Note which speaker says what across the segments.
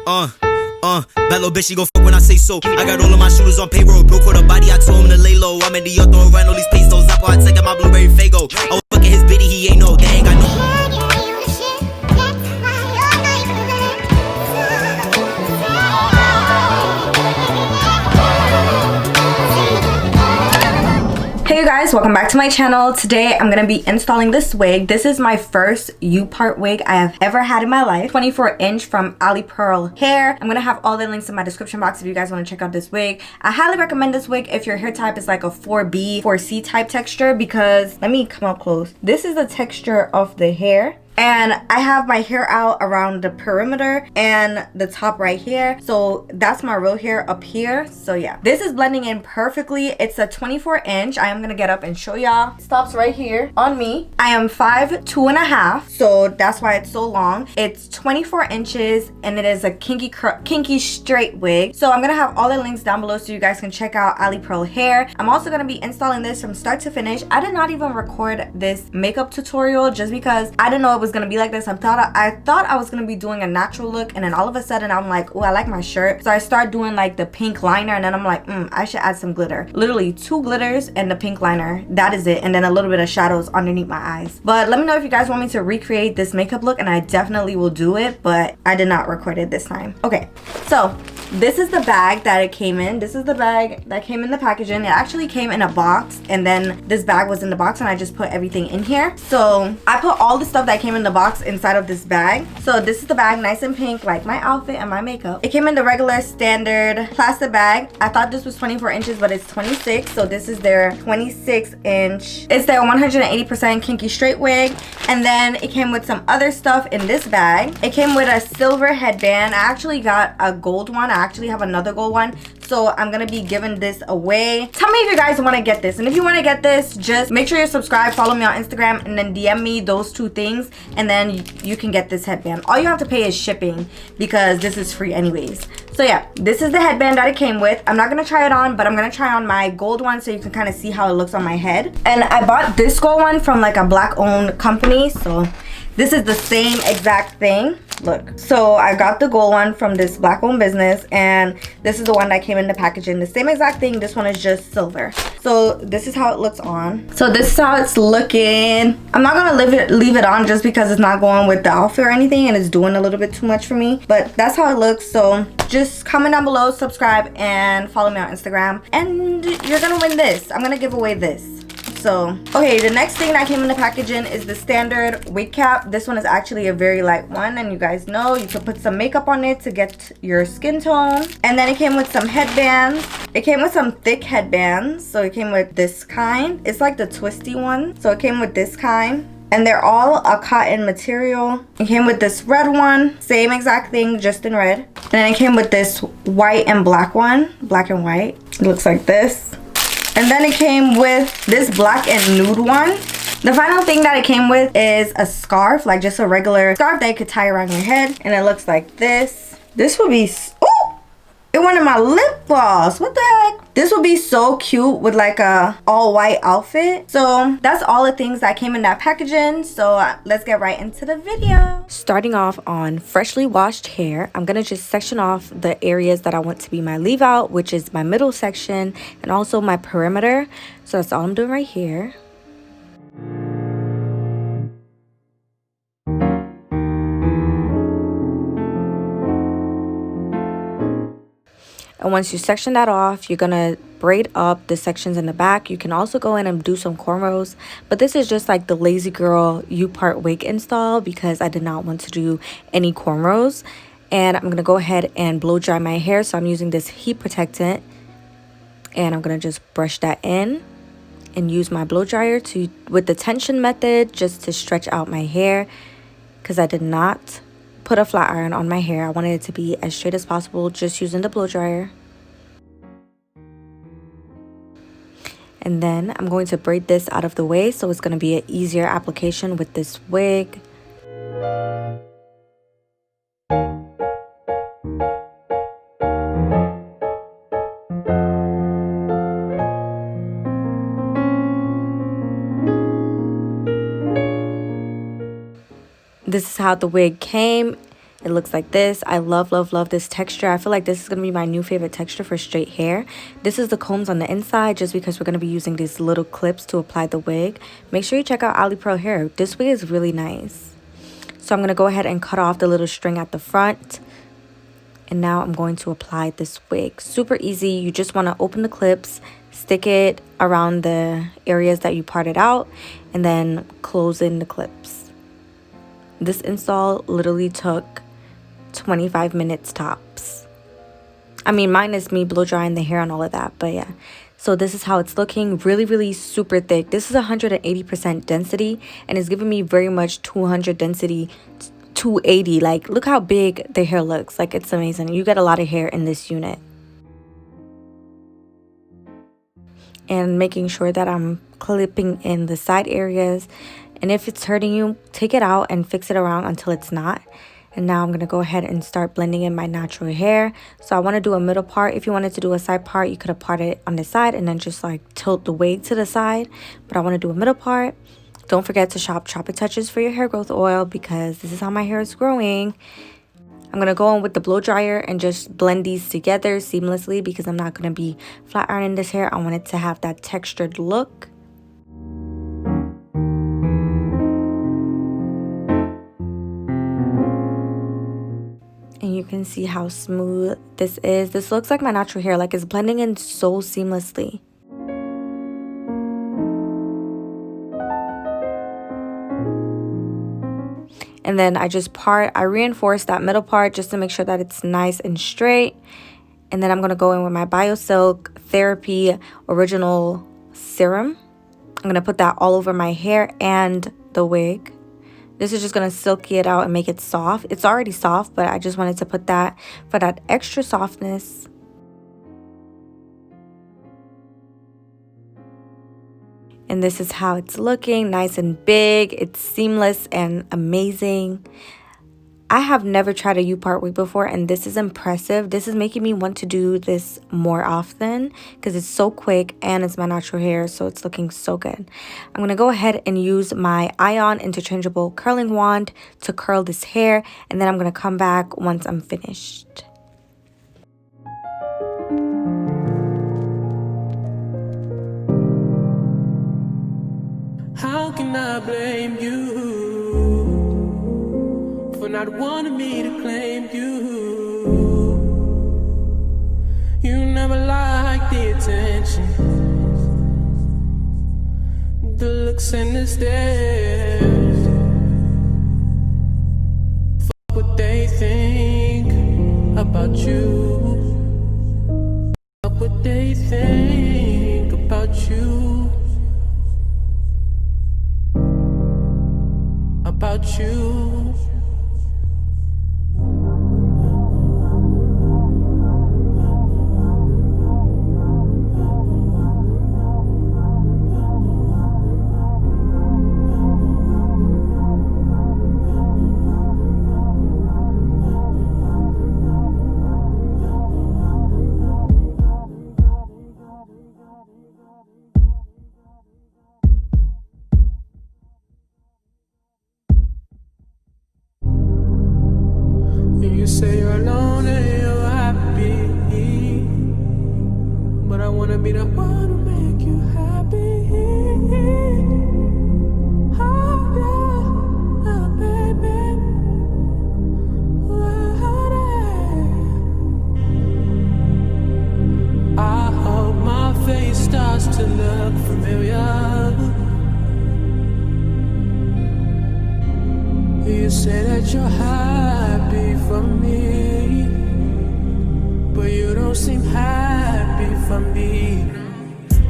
Speaker 1: Bad little bitch, she gon' fuck when I say so. I got all of my shooters on payroll. Bro, caught a body, I told him to lay low. I'm in the yard throwing around all these pesos. Apple, I take out my blueberry fago. I was fucking his bitty, he ain't no dang. I know.
Speaker 2: Hey you guys, welcome back to my channel. Today I'm gonna be installing this wig. This is my first U-part wig I have ever had in my life. 24-inch from Alipearl hair. I'm gonna have all the links in my description box if you guys want to check out this wig. I highly recommend this wig if your hair type is like a 4B, 4C type texture, because let me come up close. This is the texture of the hair. And I have my hair out around the perimeter and the top right here. So that's my real hair up here. So yeah, this is blending in perfectly. It's a 24-inch. I am gonna get up and show y'all. It stops right here on me. I am 5'2.5", so that's why it's so long. It's 24 inches and it is a kinky straight wig. So I'm gonna have all the links down below so you guys can check out Alipearl hair. I'm also gonna be installing this from start to finish. I did not even record this makeup tutorial just because I didn't know it was gonna be like this. I thought I was gonna be doing a natural look, and then all of a sudden I'm like, oh, I like my shirt, so I start doing like the pink liner, and then I'm like, I should add some glitter. Literally 2 glitters and the pink liner, that is it, and then a little bit of shadows underneath my eyes. But let me know if you guys want me to recreate this makeup look, and I definitely will do it, but I did not record it this time. Okay, so this is the bag that it came in. This is the bag that came in the packaging. It actually came in a box, and then this bag was in the box, and I just put everything in here. So I put all the stuff that came in the box inside of this bag. So this is the bag, nice and pink, like my outfit and my makeup. It came in the regular standard plastic bag. I thought this was 24 inches, but it's 26. So this is their 26-inch. It's their 180% kinky straight wig. And then it came with some other stuff in this bag. It came with a silver headband. I actually got a gold one. I actually have another gold one, so I'm gonna be giving this away. Tell me if you guys want to get this, and if you want to get this, just make sure you're subscribed, follow me on Instagram, and then DM me those 2 things, and then you can get this headband. All you have to pay is shipping because this is free anyways. So yeah, this is the headband that it came with. I'm not gonna try it on, but I'm gonna try on my gold one so you can kind of see how it looks on my head. And I bought this gold one from like a black owned company, so this is the same exact thing. Look, so I got the gold one from this black owned business, and this is the one that came in the packaging. The same exact thing. This one is just silver. So this is how it looks on. So this is how it's looking. I'm not gonna leave it on just because it's not going with the outfit or anything, and it's doing a little bit too much for me, but that's how it looks. So just comment down below, subscribe, and follow me on Instagram, and you're gonna win this. I'm gonna give away this. So okay, the next thing that came in the packaging is the standard wig cap. This one is actually a very light one, and you guys know you can put some makeup on it to get your skin tone. And then it came with some headbands. It came with some thick headbands. So it came with this kind. It's like the twisty one. So it came with this kind, and they're all a cotton material. It came with this red one, same exact thing, just in red. And then it came with this white and black one, black and white. It looks like this. And then it came with this black and nude one. The final thing that it came with is a scarf, like just a regular scarf that you could tie around your head. And it looks like this. This would be, oh, it went in my lip gloss. What the heck? This would be so cute with like a all white outfit. So that's all the things that came in that packaging. So let's get right into the video. Starting off on freshly washed hair, I'm gonna just section off the areas that I want to be my leave out, which is my middle section and also my perimeter. So that's all I'm doing right here. And once you section that off, you're gonna braid up the sections in the back. You can also go in and do some cornrows, but this is just like the lazy girl U-part wig install because I did not want to do any cornrows. And I'm gonna go ahead and blow dry my hair, so I'm using this heat protectant, and I'm gonna just brush that in and use my blow dryer with the tension method just to stretch out my hair, because I did not put a flat iron on my hair. I wanted it to be as straight as possible, just using the blow dryer. And then I'm going to braid this out of the way, so it's going to be an easier application with this wig. This is how the wig came. It looks like this. I love, love, love this texture. I feel like this is going to be my new favorite texture for straight hair. This is the combs on the inside just because we're going to be using these little clips to apply the wig. Make sure you check out Alipearl hair. This wig is really nice. So I'm going to go ahead and cut off the little string at the front. And now I'm going to apply this wig. Super easy. You just want to open the clips, stick it around the areas that you parted out, and then close in the clips. This install literally took 25 minutes tops. I mean, minus me blow drying the hair and all of that, but yeah. So this is how it's looking. Really, really super thick. This is 180% density and it's giving me very much 200 density, 280. Like, look how big the hair looks. Like, it's amazing. You get a lot of hair in this unit. And making sure that I'm clipping in the side areas. And if it's hurting you, take it out and fix it around until it's not. And now I'm going to go ahead and start blending in my natural hair. So I want to do a middle part. If you wanted to do a side part, you could have parted it on the side and then just like tilt the wig to the side. But I want to do a middle part. Don't forget to shop Tropic Touches for your hair growth oil because this is how my hair is growing. I'm going to go in with the blow dryer and just blend these together seamlessly because I'm not going to be flat ironing this hair. I want it to have that textured look. And you can see how smooth this is. This looks like my natural hair, like it's blending in so seamlessly. And then I reinforce that middle part just to make sure that it's nice and straight. And then I'm going to go in with my BioSilk Therapy Original Serum. I'm going to put that all over my hair and the wig. This is just going to silky it out and make it soft. It's already soft, but I just wanted to put that for that extra softness. And this is how it's looking, nice and big. It's seamless and amazing. I have never tried a U-part wig before, and this is impressive. This is making me want to do this more often because it's so quick and it's my natural hair, so it's looking so good. I'm going to go ahead and use my Ion interchangeable curling wand to curl this hair, and then I'm going to come back once I'm finished.
Speaker 3: How can I blame you for not wanting me to claim you? You never liked the attention, the looks and the stares. Fuck what they think about you. Fuck what they think about you. About you. You say you're alone and you're happy, but I wanna be the one to make you happy. Oh, yeah, oh, baby. Oh, I hope my face starts to look familiar. You say that you're happy for me, but you don't seem happy for me.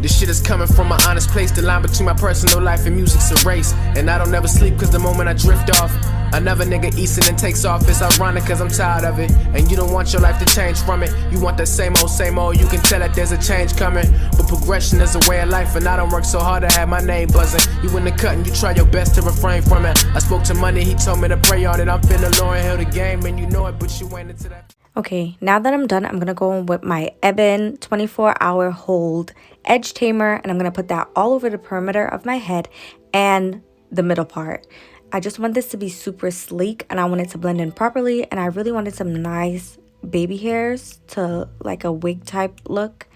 Speaker 3: This shit is coming from an honest place. The line between my personal life and music's erased. And I don't ever sleep cause the moment I drift off, another nigga eats it and takes off. It's ironic cause I'm tired of it, and you don't want your life to change from it. You want that same old, you can tell that there's a change coming. But progression is a way of life, and I don't work so hard to have my name buzzing. You in the cut and you try your best to refrain from it. I spoke to money, he told me to pray on it. I'm finna Lauryn Hill the game, and you know it, but you ain't into that.
Speaker 2: Okay, now that I'm done, I'm going to go in with my Ebin 24-hour hold edge tamer, and I'm going to put that all over the perimeter of my head and the middle part. I just want this to be super sleek and I want it to blend in properly, and I really wanted some nice baby hairs to like a wig type look.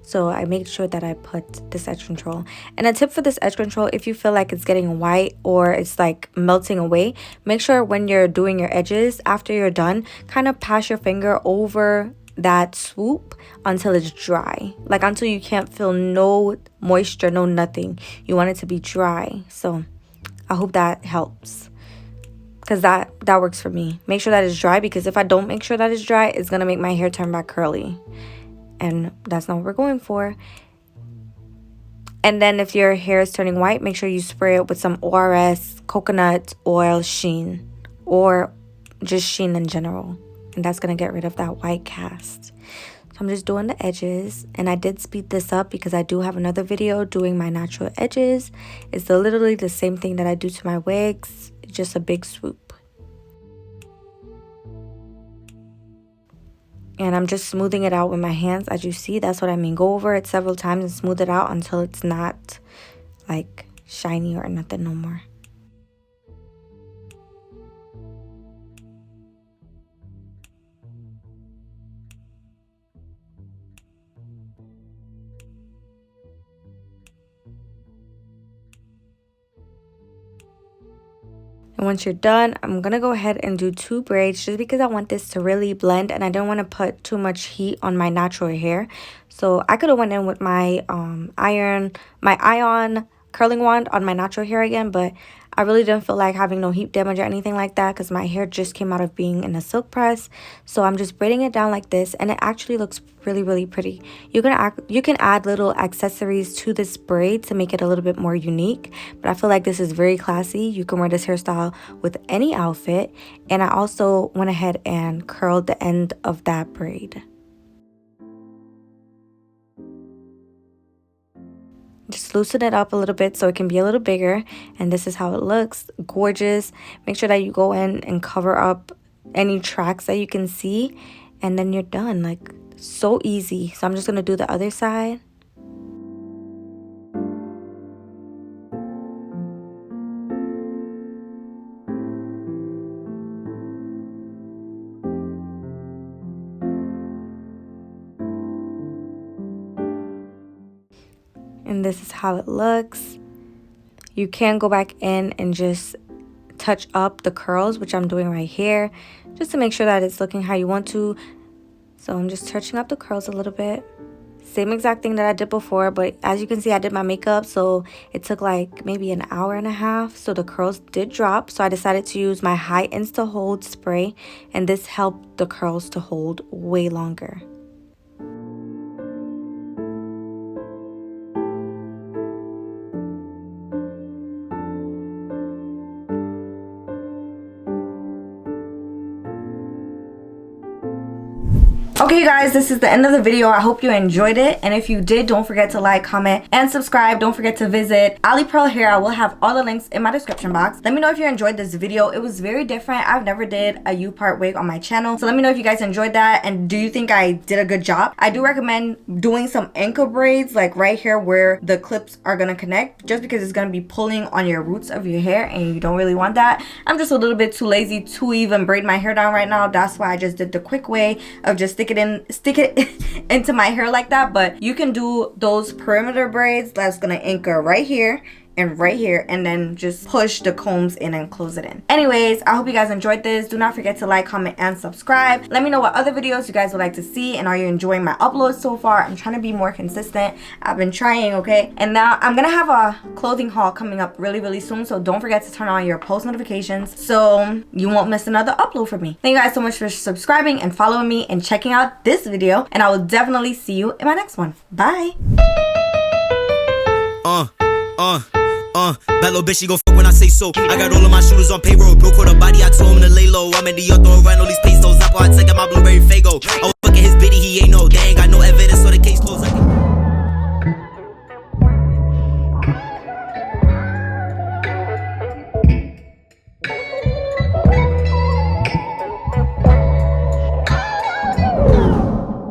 Speaker 2: So I made sure that I put this edge control. And a tip for this edge control, if you feel like it's getting white or it's like melting away, make sure when you're doing your edges, after you're done, kind of pass your finger over that swoop until it's dry. Like until you can't feel no moisture, no nothing. You want it to be dry. So I hope that helps, because that works for me. Make sure that it's dry, because if I don't make sure that it's dry, it's gonna make my hair turn back curly, and that's not what we're going for. And then if your hair is turning white, make sure you spray it with some ORS coconut oil sheen, or just sheen in general, and that's gonna get rid of that white cast. So I'm just doing the edges, and I did speed this up because I do have another video doing my natural edges. It's literally the same thing that I do to my wigs, just a big swoop. And I'm just smoothing it out with my hands. As you see, that's what I mean. Go over it several times and smooth it out until it's not like shiny or nothing no more. And once you're done, I'm going to go ahead and do 2 braids just because I want this to really blend, and I don't want to put too much heat on my natural hair. So I could have went in with my ion curling wand on my natural hair again, but I really didn't feel like having no heat damage or anything like that because my hair just came out of being in a silk press. So I'm just braiding it down like this, and it actually looks really, really pretty. You can add little accessories to this braid to make it a little bit more unique, but I feel like this is very classy. You can wear this hairstyle with any outfit. And I also went ahead and curled the end of that braid. Just loosen it up a little bit so it can be a little bigger, and this is how it looks. Gorgeous. Make sure that you go in and cover up any tracks that you can see, and then you're done. Like, so easy. So I'm just gonna do the other side. And this is how it looks. You can go back in and just touch up the curls, which I'm doing right here, just to make sure that it's looking how you want to. So I'm just touching up the curls a little bit. Same exact thing that I did before, but as you can see, I did my makeup, so it took like maybe an hour and a half. So the curls did drop, so I decided to use my High Insta Hold spray, and this helped the curls to hold way longer. Okay guys, this is the end of the video. I hope you enjoyed it, and if you did, don't forget to like, comment, and subscribe. Don't forget to visit Alipearl Hair. I will have all the links in my description box. Let me know if you enjoyed this video. It was very different. I've never did a U-part wig on my channel, so let me know if you guys enjoyed that, and do you think I did a good job? I do recommend doing some ankle braids, like right here where the clips are gonna connect, just because it's gonna be pulling on your roots of your hair, and you don't really want that. I'm just a little bit too lazy to even braid my hair down right now. That's why I just did the quick way of just stick it into my hair like that. But you can do those perimeter braids that's gonna anchor right here and right here, and then just push the combs in and close it in. Anyways, I hope you guys enjoyed this. Do not forget to like, comment, and subscribe. Let me know what other videos you guys would like to see, and are you enjoying my uploads so far? I'm trying to be more consistent. I've been trying, okay? And now I'm gonna have a clothing haul coming up really, really soon, so don't forget to turn on your post notifications so you won't miss another upload from me. Thank you guys so much for subscribing and following me and checking out this video, and I will definitely see you in my next one. Bye.
Speaker 1: Bad little bitch, she gon' fuck when I say so. I got all of my shooters on payroll. Broke with a body, I told him to lay low. I'm in the yard throwing around all these pesos. Apple, I take out my blueberry Fago. I was fucking his bitty, he ain't no dang. Got no evidence.